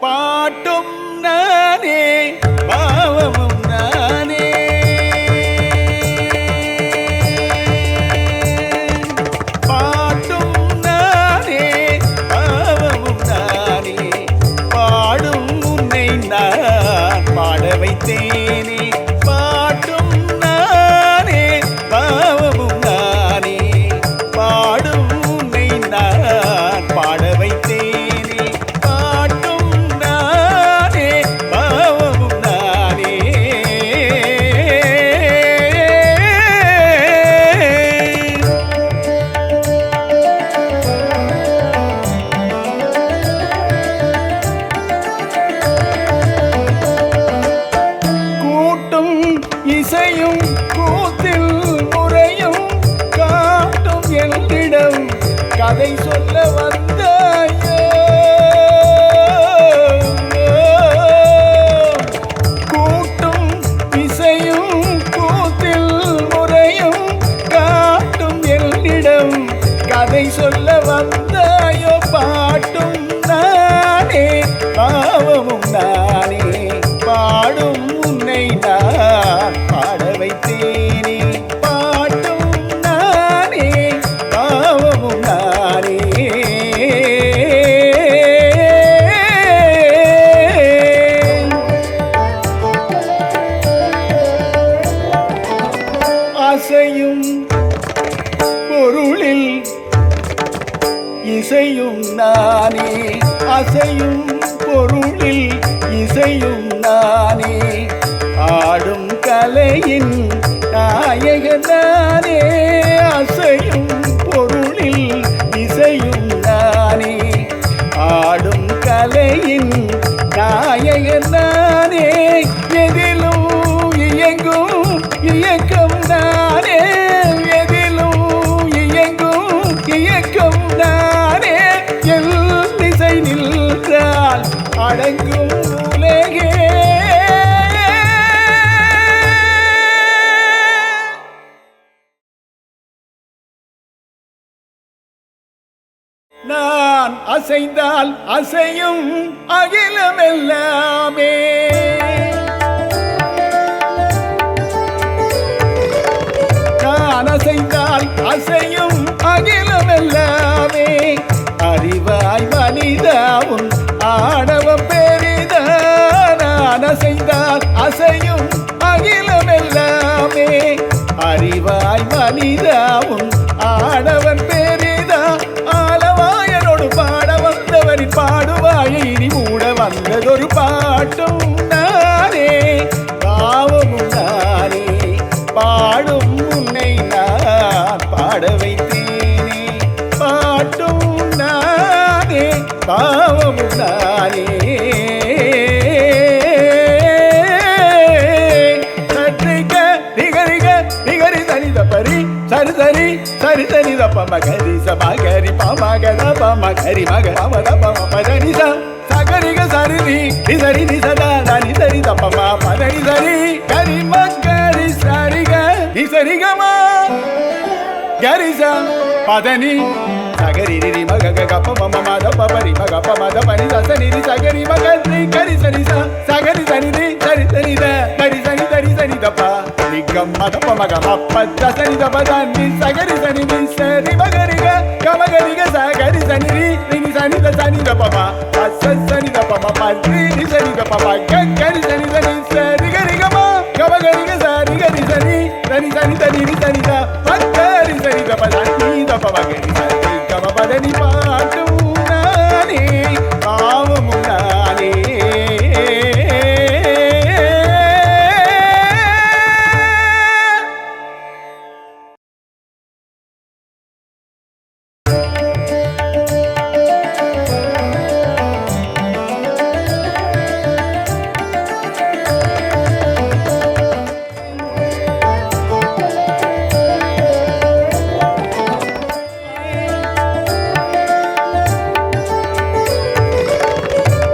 பாட்டும் நானே பாவமும் நானே பாட்டும் நானே பாவமும் நானே பாடும் உன்னை நான் பாட வைத்தேனே பாட்டும் நானே பாவமும் நானே பாடும் உன்னை நான் பாட வைத்தேனே இசையும் கூத்தில் முறையும் காட்டும் என்னிடம் கதை சொல்ல வந்தாயோ கூட்டும் இசையும் கூத்தில் முறையும் காட்டும் என்னிடம் கதை சொல்ல வந்தாயோ பாட்டும் நானே பாவமும் நானே பாடும் உன்னை நான் பாட வைத்தேனே பாட்டும் நானே பாவமும் நானே அசையும் பொருளில் இசையும் நானே அசையும் பொருளில் இசையும் நானே ஆடும் கலையின் நாயகனானே அசையும் பொருளில் இசையும் நானே ஆடும் கலையின் நாயகனானே எதிலும் இயங்கும் இயக்கம் நானே எதிலும் இயங்கும் இயக்கம் நானே எல் திசை நின்றால் அடங்கும் உலகே நான் அசைந்தால் அசையும் அகிலமெல்லாமே நான் அசைந்தால் அசையும் அகிலமெல்லாமே அறிவாய் மனிதாவும் ஆணவ பெரிதா நான் அசைந்தால் அசையும் அகிலமெல்லாமே அறிவாய் மனிதாவும் ஆணவன் பெரிதா ஆலவாயனோடு பாட வந்தவரின் பாடுவாயை இனி மூட வந்ததொரு பாட்டும் நானே பாவமும் நானே பாடும் உன்னை நான் பாட வைத்தேனே பாட்டும் நானே பாவமும் நானே சரி சரி சரி சரி தப்ப மகரி சமகரி பமகத பமகரி மக பமத பம பதனி சகரிக சரிதி நிசரி நிசதா நிசரி தப்ப மா பதனி சரி கரி மகரி சரிக நிசரிகமா கரிசா பதனி சகரி ரி மக கப்ப மம மத பபரி மக பமத பனி சனி சகரி மகரி கரி சனி சகரி சனி சரி சனி கரி சனி சரி சனி தப்பா லிங்கம் மத பமக அப்ப சனி தபதனி சகரி சனி சரி மகரிக கமகரிக சகரி சனி ரி சனி சனி தப்பமா அச சனி தப்பமா பரி சனி தப்பமா